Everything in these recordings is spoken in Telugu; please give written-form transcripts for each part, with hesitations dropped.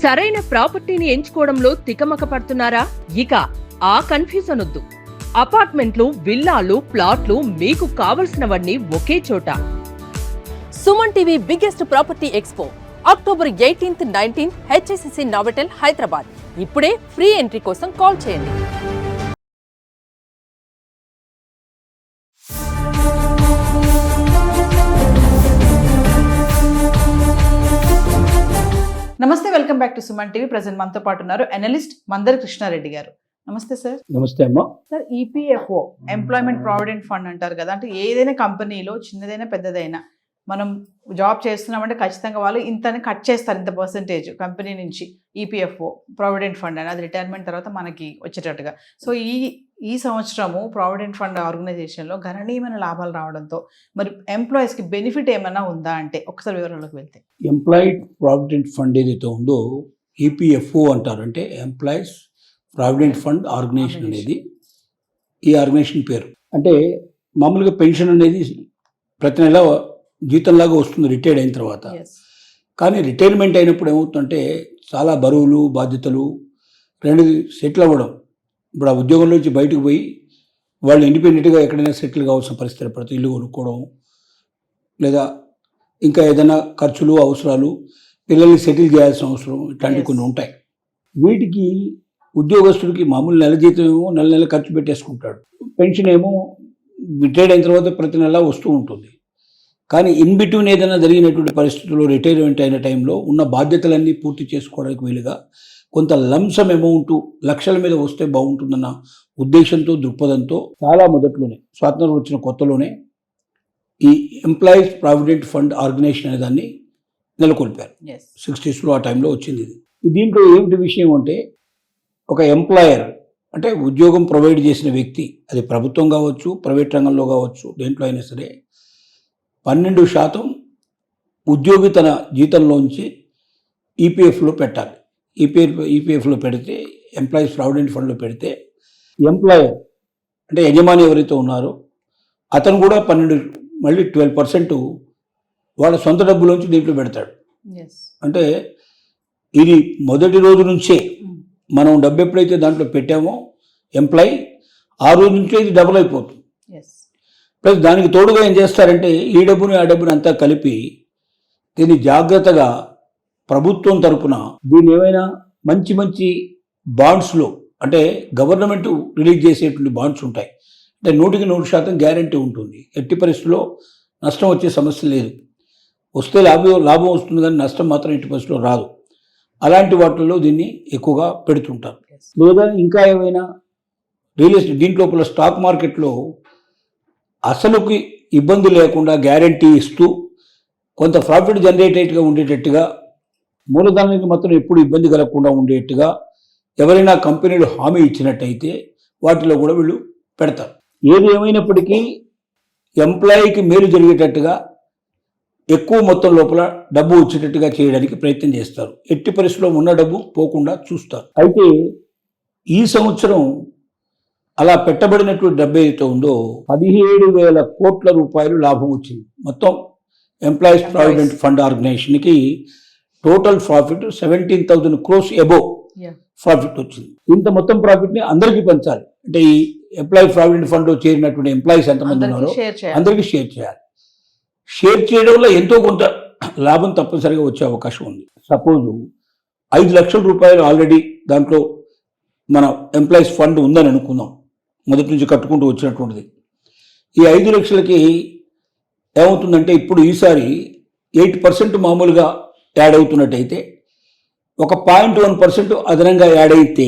సరైన ప్రాపర్టీని ఎంచుకోవడంలో తికమక పడుతున్నారా? ఇక ఆ కన్ఫ్యూజన్ వద్దు. అపార్ట్మెంట్లు, విల్లాలు, ప్లాట్లు మీకు కావలసినవన్నీ ఒకే చోట. Suman TV biggest property expo October 18th, 19th HSCC నావటెల్, Hyderabad. ఇప్పుడే ఫ్రీ ఎంట్రీ కోసం కాల్ చేయండి. నమస్తే, welcome back to Suman TV. Present మనతో పాటు ఉన్నారు అనలిస్ట్ మందర్ కృష్ణారెడ్డి గారు. నమస్తే సార్. నమస్తే అమ్మా. Sir, EPFO employment provident fund అంటారు కదా, అంటే ఏదైనా కంపెనీలో చిన్నదైనా పెద్దదైనా మనం జాబ్ చేస్తున్నామంటే ఖచ్చితంగా వాళ్ళు ఇంతని కట్ చేస్తారు, ఇంత పర్సంటేజ్ కంపెనీ నుంచి ఈపీఎఫ్ఓ ప్రావిడెంట్ ఫండ్ అని, అది రిటైర్మెంట్ తర్వాత మనకి వచ్చేటట్టుగా. సో ఈ సంవత్సరము ప్రావిడెంట్ ఫండ్ ఆర్గనైజేషన్లో గణనీయమైన లాభాలు రావడంతో మరి ఎంప్లాయీస్కి బెనిఫిట్ ఏమైనా ఉందా అంటే ఒకసారి వివరాల్లోకి వెళ్తే. ఎంప్లాయీ ప్రావిడెంట్ ఫండ్ ఏదైతే ఉందో ఈపీఎఫ్ఓ అంటారు, అంటే ఎంప్లాయీస్ ప్రావిడెంట్ ఫండ్ ఆర్గనైజేషన్ అనేది ఈ ఆర్గనైజేషన్ పేరు. అంటే మామూలుగా పెన్షన్ అనేది ప్రతి నెల జీతంలాగా వస్తుంది రిటైర్డ్ అయిన తర్వాత. కానీ రిటైర్మెంట్ అయినప్పుడు ఏమవుతుందంటే చాలా బరువులు, బాధ్యతలు రెండు సెటిల్ అవ్వడం. ఇప్పుడు ఆ ఉద్యోగంలో నుంచి బయటకు పోయి వాళ్ళు ఇండిపెండెంట్గా ఎక్కడైనా సెటిల్ కావాల్సిన పరిస్థితి పడుతుంది. ఇల్లు కొనుక్కోవడం, లేదా ఇంకా ఏదైనా ఖర్చులు, అవసరాలు, పిల్లల్ని సెటిల్ చేయాల్సిన అవసరం, ఇట్లాంటివి కొన్ని ఉంటాయి. వీటికి ఉద్యోగస్తుడికి మామూలు నెల జీతం ఏమో నెల నెల ఖర్చు పెట్టేసుకుంటాడు. పెన్షన్ ఏమో రిటైర్డ్ అయిన తర్వాత ప్రతి నెల వస్తూ ఉంటుంది. కానీ ఇన్ బిట్వీన్ ఏదైనా జరిగినటువంటి పరిస్థితుల్లో రిటైర్మెంట్ అయిన టైంలో ఉన్న బాధ్యతలన్నీ పూర్తి చేసుకోవడానికి వీలుగా కొంత లంసమ్ అమౌంట్ లక్షల మీద వస్తే బాగుంటుందన్న ఉద్దేశంతో, దృక్పథంతో చాలా మొదట్లోనే స్వాతంత్రం వచ్చిన కొత్తలోనే ఈ ఎంప్లాయీస్ ప్రావిడెంట్ ఫండ్ ఆర్గనైజేషన్ అనే దాన్ని నెలకొల్పారు. 60s ఆ టైంలో వచ్చింది ఇది. దీంట్లో ఏమిటి విషయం అంటే, ఒక ఎంప్లాయర్ అంటే ఉద్యోగం ప్రొవైడ్ చేసిన వ్యక్తి, అది ప్రభుత్వం కావచ్చు, ప్రైవేట్ రంగంలో కావచ్చు, దేంట్లో అయినా సరే 12% ఉద్యోగి తన జీతంలోంచి ఈపీఎఫ్లో పెట్టాలి. ఈపీఎఫ్లో పెడితే, ఎంప్లాయీస్ ప్రావిడెంట్ ఫండ్లో పెడితే, ఎంప్లాయర్ అంటే యజమాని ఎవరైతే ఉన్నారో అతను కూడా 12% వాళ్ళ సొంత డబ్బులోంచి దీంట్లో పెడతాడు. అంటే ఇది మొదటి రోజు నుంచే మనం డబ్బు ఎప్పుడైతే దాంట్లో పెట్టామో ఎంప్లాయీ, ఆ రోజు నుంచే ఇది డబుల్ అయిపోతుంది. ప్లస్ దానికి తోడుగా ఏం చేస్తారంటే ఈ డబ్బుని ఆ డబ్బుని అంతా కలిపి దీన్ని జాగ్రత్తగా ప్రభుత్వం తరపున దీన్ని ఏమైనా మంచి మంచి బాండ్స్లో, అంటే గవర్నమెంట్ రిలీజ్ చేసేటువంటి బాండ్స్ ఉంటాయి, అంటే 100% గ్యారంటీ ఉంటుంది. ఎట్టి పరిస్థితుల్లో నష్టం వచ్చే సమస్య లేదు. వస్తే లాభం వస్తుంది, కానీ నష్టం మాత్రం ఎట్టి పరిస్థితుల్లో రాదు. అలాంటి వాటిల్లో దీన్ని ఎక్కువగా పెడుతుంటారు. లేదా ఇంకా ఏమైనా రియల్ ఎస్టేట్, దీంట్లోపల స్టాక్ మార్కెట్లో అసలుకి ఇబ్బంది లేకుండా గ్యారంటీ ఇస్తూ కొంత ప్రాఫిట్ జనరేటెడ్గా ఉండేటట్టుగా, మూలధనానికి మాత్రం ఎప్పుడు ఇబ్బంది కలగకుండా ఉండేట్టుగా ఎవరైనా కంపెనీలు హామీ ఇచ్చినట్టయితే వాటిలో కూడా వీళ్ళు పెడతారు. ఏది ఏమైనప్పటికీ ఎంప్లాయీకి మేలు జరిగేటట్టుగా ఎక్కువ మొత్తం లోపల డబ్బు వచ్చేటట్టుగా చేయడానికి ప్రయత్నం చేస్తారు. ఎట్టి పరిస్థితిలో ఉన్న డబ్బు పోకుండా చూస్తారు. అయితే ఈ సంవత్సరం అలా పెట్టబడినటువంటి డబ్బు ఏదైతే ఉందో 17,000 కోట్ల రూపాయలు లాభం వచ్చింది. మొత్తం ఎంప్లాయీస్ ప్రావిడెంట్ ఫండ్ ఆర్గనైజేషన్కి total profit 17,000 crores above profit వచ్చింది. ఇంత మొత్తం ప్రాఫిట్ని అందరికీ పంచాలి. అంటే ఈ ఎంప్లాయీ ప్రావిడెంట్ ఫండ్లో చేరినటువంటి ఎంప్లాయీస్ ఎంతమంది ఉన్నారో అందరికీ షేర్ చేయాలి. షేర్ చేయడం వల్ల ఎంతో కొంత లాభం తప్పనిసరిగా వచ్చే అవకాశం ఉంది. సపోజ్ 5 లక్షల రూపాయలు ఆల్రెడీ దాంట్లో మన ఎంప్లాయీస్ ఫండ్ ఉందని అనుకుందాం, మొదటి నుంచి కట్టుకుంటూ వచ్చినటువంటిది. ఈ 5 లక్షలకి ఏమవుతుందంటే ఇప్పుడు ఈసారి 8% మామూలుగా యాడ్ అవుతున్నట్టయితే ఒక 0.1% అదనంగా యాడ్ అయితే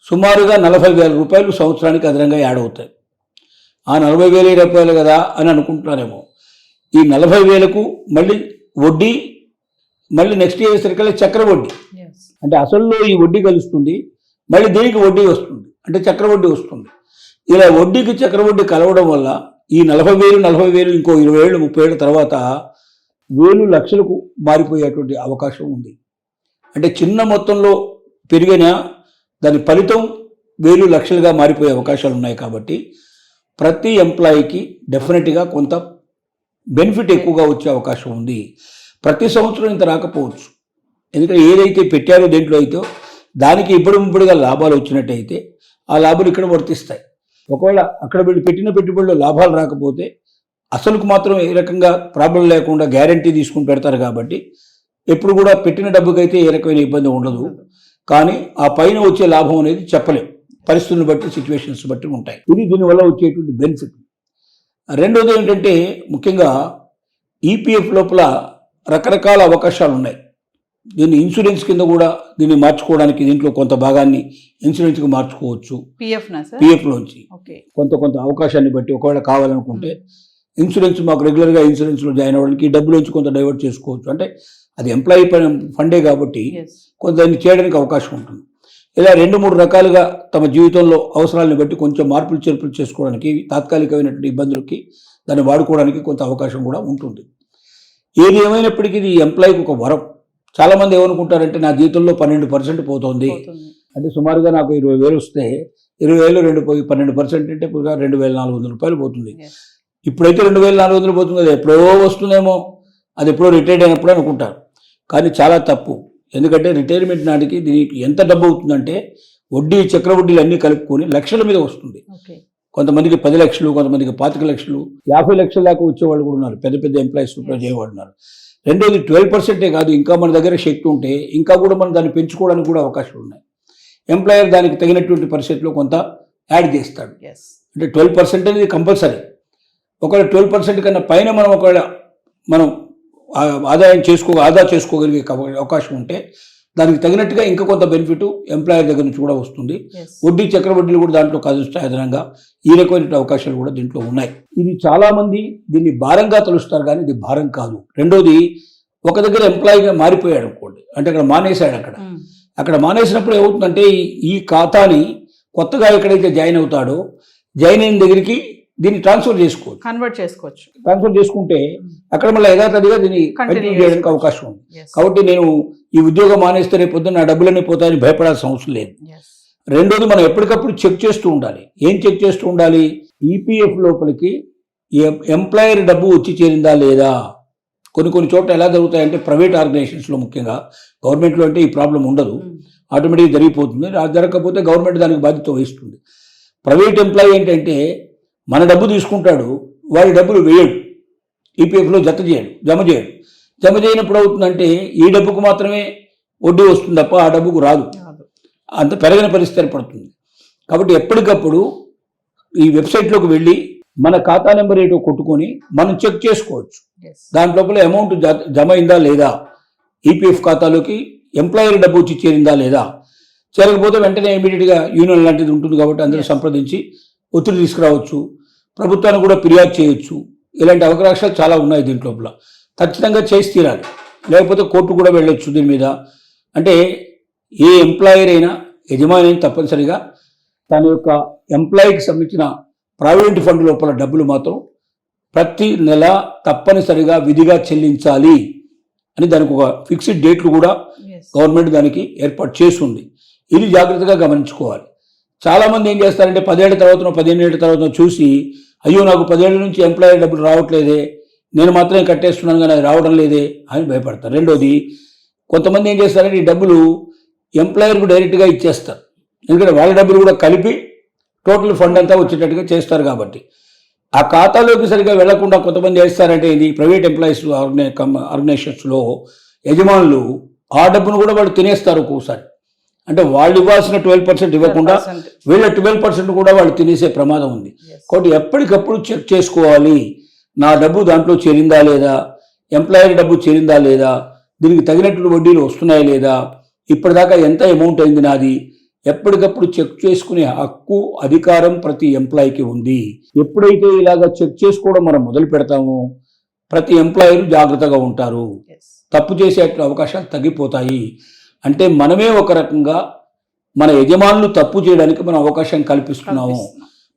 సుమారుగా 40,000 రూపాయలు సంవత్సరానికి అదనంగా యాడ్ అవుతాయి. ఆ 40,000 రూపాయలు కదా అని అనుకుంటున్నారేమో. ఈ 40,000కు మళ్ళీ వడ్డీ, మళ్ళీ నెక్స్ట్ ఇయర్ సరికల్లా చక్ర వడ్డీ, అంటే అసల్లో ఈ వడ్డీ కలుస్తుంది, మళ్ళీ దీనికి వడ్డీ వస్తుంది, అంటే చక్రవడ్డీ వస్తుంది. ఇలా వడ్డీకి చక్రవడ్డీ కలవడం వల్ల ఈ 40,000 ఇంకో 20 ఏళ్ళు 30 ఏళ్ళ తర్వాత 1,000 లక్షలకు మారిపోయేటువంటి అవకాశం ఉంది. అంటే చిన్న మొత్తంలో పెరిగినా దాని ఫలితం 1,000 లక్షలుగా మారిపోయే అవకాశాలు ఉన్నాయి. కాబట్టి ప్రతి ఎంప్లాయీకి డెఫినెట్గా కొంత బెనిఫిట్ ఎక్కువగా వచ్చే అవకాశం ఉంది. ప్రతి సంవత్సరం ఇంత రాకపోవచ్చు, ఎందుకంటే ఏదైతే పెట్టారో దేంట్లో అయితే దానికి ఇప్పుడుగా లాభాలు వచ్చినట్టయితే ఆ లాభాలు ఇక్కడ వర్తిస్తాయి. ఒకవేళ అక్కడ వీళ్ళు పెట్టిన పెట్టుబడిలో లాభాలు రాకపోతే అసలుకు మాత్రం ఏ రకంగా ప్రాబ్లం లేకుండా గ్యారంటీ తీసుకుని పెడతారు కాబట్టి ఎప్పుడు కూడా పెట్టిన డబ్బుకైతే ఏ రకమైన ఇబ్బంది ఉండదు. కానీ ఆ పైన వచ్చే లాభం అనేది చెప్పలేం, పరిస్థితులను బట్టి సిచ్యువేషన్స్ బట్టి ఉంటాయి. ఇది దీనివల్ల వచ్చేటువంటి బెనిఫిట్. రెండోది ఏంటంటే ముఖ్యంగా ఈపీఎఫ్ లోపల రకరకాల అవకాశాలు ఉన్నాయి. దీన్ని ఇన్సూరెన్స్ కింద కూడా దీన్ని మార్చుకోవడానికి దీంట్లో కొంత భాగాన్ని ఇన్సూరెన్స్కి మార్చుకోవచ్చు. పిఎఫ్లోంచి కొంత అవకాశాన్ని బట్టి ఒకవేళ కావాలనుకుంటే ఇన్సూరెన్స్ మాకు రెగ్యులర్గా ఇన్సూరెన్స్లో జాయిన్ అవ్వడానికి డబ్బులోంచి కొంత డైవర్ట్ చేసుకోవచ్చు. అంటే అది ఎంప్లాయీ ఫండే కాబట్టి కొంత దాన్ని చేయడానికి అవకాశం ఉంటుంది. ఇలా 2-3 రకాలుగా తమ జీవితంలో అవసరాలను బట్టి కొంచెం మార్పులు చేర్పులు చేసుకోవడానికి తాత్కాలికమైనటువంటి ఇబ్బందులకి దాన్ని వాడుకోవడానికి కొంత అవకాశం కూడా ఉంటుంది. ఏది ఏమైనప్పటికీ ఇది ఎంప్లాయీకి ఒక వరం. చాలామంది ఏమనుకుంటారంటే నా జీవితంలో 12% పోతుంది, అంటే సుమారుగా నాకు 20,000 వస్తే 20,000 పోయి 12% అంటే ఇప్పుడు 2,400 రూపాయలు పోతుంది. ఇప్పుడైతే 2,400 పోతుంది, అది ఎప్పుడో వస్తుందేమో, అది ఎప్పుడో రిటైర్డ్ అయినప్పుడు అనుకుంటారు. కానీ చాలా తప్పు. ఎందుకంటే రిటైర్మెంట్ నాటికి దీనికి ఎంత డబ్బు అవుతుందంటే వడ్డీ చక్రవడ్డీలు అన్నీ కలుపుకొని లక్షల మీద వస్తుంది. కొంతమందికి 10 లక్షలు, కొంతమందికి 25 లక్షలు, 50 లక్షల దాకా వచ్చేవాళ్ళు కూడా ఉన్నారు. పెద్ద పెద్ద ఎంప్లాయీస్ చేయవాళ్ళు ఉన్నారు. రెండోది 12% కాదు, ఇంకా మన దగ్గర శక్తి ఉంటే ఇంకా కూడా మనం దాన్ని పెంచుకోవడానికి కూడా అవకాశాలు ఉన్నాయి. ఎంప్లాయర్ దానికి తగినటువంటి పరిస్థితిలో కొంత యాడ్ చేస్తాడు. అంటే 12% అనేది కంపల్సరీ. ఒకవేళ 12% కన్నా పైన మనం ఆదా చేసుకోగలిగే అవకాశం ఉంటే దానికి తగినట్టుగా ఇంకా కొంత బెనిఫిట్ ఎంప్లాయర్ దగ్గర నుంచి కూడా వస్తుంది. వడ్డీ చక్రవడ్డీలు కూడా దాంట్లో కలుస్తాయి అదనంగా. ఈ రకమైన అవకాశాలు కూడా దీంట్లో ఉన్నాయి. ఇది చాలా మంది దీన్ని భారంగా తలుస్తారు, కానీ ఇది భారం కాదు. రెండోది, ఒక దగ్గర ఎంప్లాయీగా మారిపోయాడు అనుకోండి, అంటే అక్కడ మానేశాడు. అక్కడ మానేసినప్పుడు ఏమవుతుందంటే ఈ ఖాతాని కొత్తగా ఎక్కడైతే జాయిన్ అవుతాడో జాయిన్ అయిన దగ్గరికి దీన్ని ట్రాన్స్ఫర్ చేసుకోవచ్చు. ట్రాన్స్ఫర్ చేసుకుంటే అక్కడ మళ్ళీ యథాతథిగా దీన్ని కంటిన్యూ చేయడానికి అవకాశం ఉంది. కాబట్టి నేను ఈ ఉద్యోగం మానేస్తే రేపు పొద్దున్న నా డబ్బులన్నీ పోతాయని భయపడాల్సిన అవసరం లేదు. రెండోది, మనం ఎప్పటికప్పుడు చెక్ చేస్తూ ఉండాలి. ఏం చెక్ చేస్తూ ఉండాలి? ఈపీఎఫ్ లోపలికి ఎంప్లాయర్ డబ్బు వచ్చి చేరిందా లేదా. కొన్ని చోట్ల ఎలా జరుగుతాయంటే ప్రైవేట్ ఆర్గనైజేషన్స్లో, ముఖ్యంగా గవర్నమెంట్లో అంటే ఈ ప్రాబ్లం ఉండదు, ఆటోమేటిక్గా జరిగిపోతుంది. జరగకపోతే గవర్నమెంట్ దానికి బాధ్యత వహిస్తుంది. ప్రైవేట్ ఎంప్లాయీ ఏంటంటే మన డబ్బు తీసుకుంటాడు, వాడి డబ్బులు వేయడు, ఈపీఎఫ్లో జమ చేయనప్పుడు అవుతుందంటే ఈ డబ్బుకు మాత్రమే వడ్డీ వస్తుంది తప్ప ఆ డబ్బుకు రాదు. అంత పెరగని పరిస్థితి ఏర్పడుతుంది. కాబట్టి ఎప్పటికప్పుడు ఈ వెబ్సైట్లోకి వెళ్ళి మన ఖాతా నెంబర్ ఏంటో కొట్టుకొని మనం చెక్ చేసుకోవచ్చు. దాని లోపల అమౌంట్ జమ అయిందా లేదా, ఈపీఎఫ్ ఖాతాలోకి ఎంప్లాయర్ డబ్బు వచ్చి చేరిందా లేదా. చేరకపోతే వెంటనే ఇమీడియట్గా యూనియన్ లాంటిది ఉంటుంది కాబట్టి అందరూ సంప్రదించి ఒత్తిడి తీసుకురావచ్చు, ప్రభుత్వాన్ని కూడా ఫిర్యాదు చేయొచ్చు. ఇలాంటి అవకాశాలు చాలా ఉన్నాయి దీంట్లో. ఖచ్చితంగా చేసి తీరాలి, లేకపోతే కోర్టు కూడా వెళ్ళొచ్చు దీని మీద. అంటే ఏ ఎంప్లాయర్ అయినా, యజమాని అయినా తప్పనిసరిగా తన యొక్క ఎంప్లాయీకి సంబంధించిన ప్రావిడెంట్ ఫండ్ లోపల డబ్బులు మాత్రం ప్రతి నెల తప్పనిసరిగా విధిగా చెల్లించాలి అని దానికి ఒక ఫిక్స్డ్ డేట్లు కూడా గవర్నమెంట్ దానికి ఏర్పాటు చేస్తుంది. ఇది జాగ్రత్తగా గమనించుకోవాలి. చాలామంది ఏం చేస్తారంటే 10 ఏళ్ల తర్వాత 15 ఏళ్ల తర్వాత చూసి, అయ్యో నాకు 10 ఏళ్ల నుంచి ఎంప్లాయర్ డబ్బులు రావట్లేదే, నేను మాత్రమే కట్టేస్తున్నాను కానీ అది రావడం లేదే అని భయపడతారు. రెండోది, కొంతమంది ఏం చేస్తారంటే ఈ డబ్బులు ఎంప్లాయర్కు డైరెక్ట్గా ఇచ్చేస్తారు. ఎందుకంటే వాళ్ళ డబ్బులు కూడా కలిపి టోటల్ ఫండ్ అంతా వచ్చేటట్టుగా చేస్తారు. కాబట్టి ఆ ఖాతాలోకి సరిగా వెళ్లకుండా కొంతమంది చేస్తారంటే ఇది ప్రైవేట్ ఎంప్లాయీస్ ఆర్గనైజేషన్స్లో యజమానులు ఆ డబ్బును కూడా వాళ్ళు తినేస్తారు ఒక్కోసారి. అంటే వాళ్ళు ఇవ్వాల్సిన 12% ఇవ్వకుండా వీళ్ళ 12% కూడా వాళ్ళు తినేసే ప్రమాదం ఉంది. కాబట్టి ఎప్పటికప్పుడు చెక్ చేసుకోవాలి, నా డబ్బు దాంట్లో చేరిందా లేదా, ఎంప్లాయర్ డబ్బు చేరిందా లేదా, దీనికి తగినట్లు వడ్డీలు వస్తున్నాయా లేదా, ఇప్పటిదాకా ఎంత అమౌంట్ అయింది నాది. ఎప్పటికప్పుడు చెక్ చేసుకునే హక్కు, అధికారం ప్రతి ఎంప్లాయీకి ఉంది. ఎప్పుడైతే ఇలాగ చెక్ చేసుకోవడం మనం మొదలు పెడతామో ప్రతి ఎంప్లాయర్ జాగ్రత్తగా ఉంటారు, తప్పు చేసే అవకాశాలు తగ్గిపోతాయి. అంటే మనమే ఒక రకంగా మన యజమానులు తప్పు చేయడానికి మనం అవకాశం కల్పిస్తున్నాము.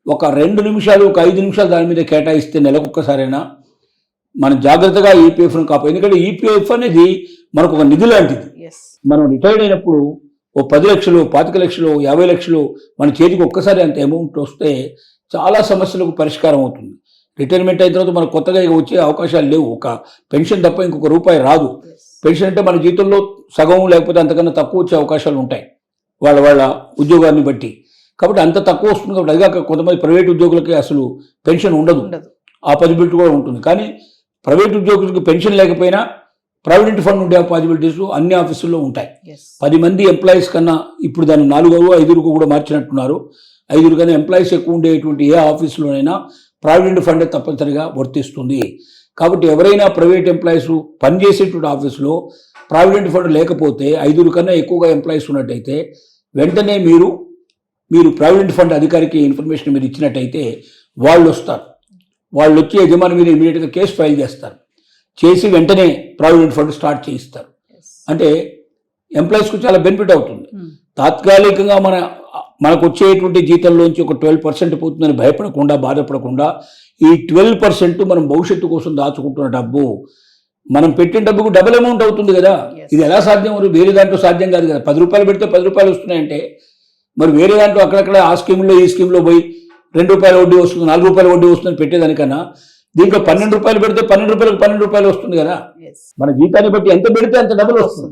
ఒక 2 నిమిషాలు, ఒక 5 నిమిషాలు దాని మీద కేటాయిస్తే నెలకొక్కసారైనా మనం జాగ్రత్తగా ఈపీఎఫ్ను కాపాడు. ఎందుకంటే ఈపీఎఫ్ అనేది మనకు ఒక నిధి లాంటిది. మనం రిటైర్డ్ అయినప్పుడు ఓ 10 లక్షలు, 25 లక్షలు, 50 లక్షలు మన చేతికి ఒక్కసారి అంత అమౌంట్ వస్తే చాలా సమస్యలకు పరిష్కారం అవుతుంది. రిటైర్మెంట్ అయిన తర్వాత మనకు కొత్తగా వచ్చే అవకాశాలు లేవు. ఒక పెన్షన్ తప్ప ఇంకొక రూపాయి రాదు. పెన్షన్ అంటే మన జీతంలో సగం లేకపోతే అంతకన్నా తక్కువ వచ్చే అవకాశాలు ఉంటాయి వాళ్ళ ఉద్యోగాన్ని బట్టి. కాబట్టి అంత తక్కువ వస్తుంది కాబట్టి అదిగాక కొంతమంది ప్రైవేట్ ఉద్యోగులకి అసలు పెన్షన్ ఉండదు, ఆ పాసిబిలిటీ కూడా ఉంటుంది. కానీ ప్రైవేట్ ఉద్యోగులకు పెన్షన్ లేకపోయినా ప్రావిడెంట్ ఫండ్ ఉండే పాసిబిలిటీస్ అన్ని ఆఫీసుల్లో ఉంటాయి. 10 మంది ఎంప్లాయీస్ కన్నా ఇప్పుడు దాన్ని 4-5 కూడా మార్చినట్టున్నారు. 5 కన్నా ఎంప్లాయీస్ ఎక్కువ ఉండేటువంటి ఏ ఆఫీసులోనైనా ప్రావిడెంట్ ఫండ్ తప్పనిసరిగా వర్తిస్తుంది. కాబట్టి ఎవరైనా ప్రైవేట్ ఎంప్లాయీస్ పనిచేసేటువంటి ఆఫీసులో ప్రావిడెంట్ ఫండ్ లేకపోతే 5 కన్నా ఎక్కువగా ఎంప్లాయీస్ ఉన్నట్టయితే వెంటనే మీరు ప్రావిడెంట్ ఫండ్ అధికారికి ఇన్ఫర్మేషన్ మీరు ఇచ్చినట్టయితే వాళ్ళు వస్తారు. వాళ్ళు వచ్చి యజమాని మీద ఇమీడియట్గా కేసు ఫైల్ చేస్తారు, చేసి వెంటనే ప్రావిడెంట్ ఫండ్ స్టార్ట్ చేయిస్తారు. అంటే ఎంప్లాయీస్కు చాలా బెనిఫిట్ అవుతుంది. తాత్కాలికంగా మనకు వచ్చేటువంటి జీతంలోంచి ఒక 12% పోతుందని భయపడకుండా బాధపడకుండా ఈ 12% మనం భవిష్యత్తు కోసం దాచుకుంటున్న డబ్బు మనం పెట్టిన డబ్బుకు డబుల్ అమౌంట్ అవుతుంది కదా. ఇది ఎలా సాధ్యం? వేరే దాంట్లో సాధ్యం కాదు కదా. 10 రూపాయలు పెడితే 10 రూపాయలు వస్తున్నాయంటే మరి వేరే దాంట్లో అక్కడక్కడ ఆ స్కీమ్లో ఈ స్కీమ్లో పోయి 2 రూపాయల వడ్డీ వస్తుంది, 4 రూపాయల వడ్డీ వస్తుందని పెట్టేదానికన్నా దీంట్లో 12 రూపాయలు పెడితే 12 రూపాయలకు 12 రూపాయలు వస్తుంది కదా. మన జీతాన్ని బట్టి ఎంత పెడితే అంత డబ్బులు వస్తుంది.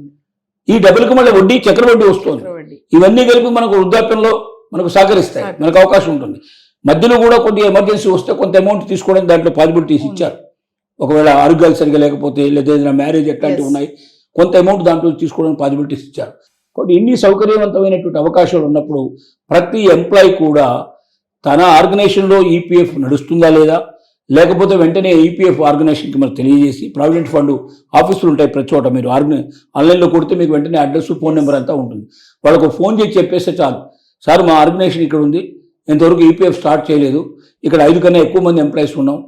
ఈ డబ్బులకు మళ్ళీ వడ్డీ చక్రవడ్డీ వస్తుంది. ఇవన్నీ కలిపి మనకు వృద్ధాప్యంలో మనకు సహకరిస్తాయి, మనకు అవకాశం ఉంటుంది. మధ్యలో కూడా కొద్దిగా ఎమర్జెన్సీ వస్తే కొంత అమౌంట్ తీసుకోవడానికి దాంట్లో పాసిబిలిటీస్ ఇచ్చారు. ఒకవేళ ఆరోగ్యాలు సరిగా లేకపోతే లేదా ఏదైనా మ్యారేజ్ ఎట్లాంటివి ఉన్నాయి, కొంత అమౌంట్ దాంట్లో తీసుకోవడానికి పాసిబిలిటీస్ ఇచ్చారు. కాబట్టి ఇన్ని సౌకర్యవంతమైనటువంటి అవకాశాలు ఉన్నప్పుడు ప్రతి ఎంప్లాయీ కూడా తన ఆర్గనైజేషన్లో ఈపీఎఫ్ నడుస్తుందా లేదా, లేకపోతే వెంటనే ఈపీఎఫ్ ఆర్గనైజేషన్కి మనకు తెలియజేసి ప్రావిడెంట్ ఫండ్ ఆఫీసులు ఉంటాయి ప్రతి చోట. మీరు ఆన్లైన్లో కొడితే మీకు వెంటనే అడ్రస్, ఫోన్ నెంబర్ అంతా ఉంటుంది. వాళ్ళకు ఫోన్ చేసి చెప్పేస్తే చాలు, సార్ మా ఆర్గనైజేషన్ ఇక్కడ ఉంది, ఇంతవరకు ఈపీఎఫ్ స్టార్ట్ చేయలేదు, ఇక్కడ 5 కన్నా ఎక్కువ మంది ఎంప్లాయీస్ ఉన్నాం,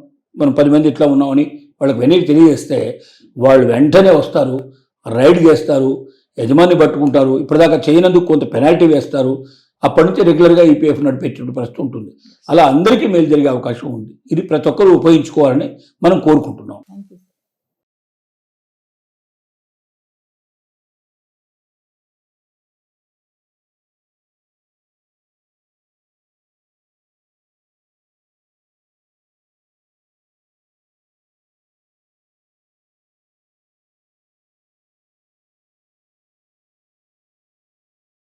మనం 10 మంది ఇట్లా ఉన్నామని వాళ్ళకి వెనక్కి తెలియజేస్తే వాళ్ళు వెంటనే వస్తారు, రైడ్ చేస్తారు, యజమాని పట్టుకుంటారు. ఇప్పటిదాకా చేయనందుకు కొంత పెనాల్టీ వేస్తారు. అప్పటి నుంచి రెగ్యులర్గా ఈపీఎఫ్ నడిపేటువంటి పరిస్థితి ఉంటుంది. అలా అందరికీ మేలు జరిగే అవకాశం ఉంది. ఇది ప్రతి ఒక్కరూ ఉపయోగించుకోవాలని మనం కోరుకుంటున్నాం.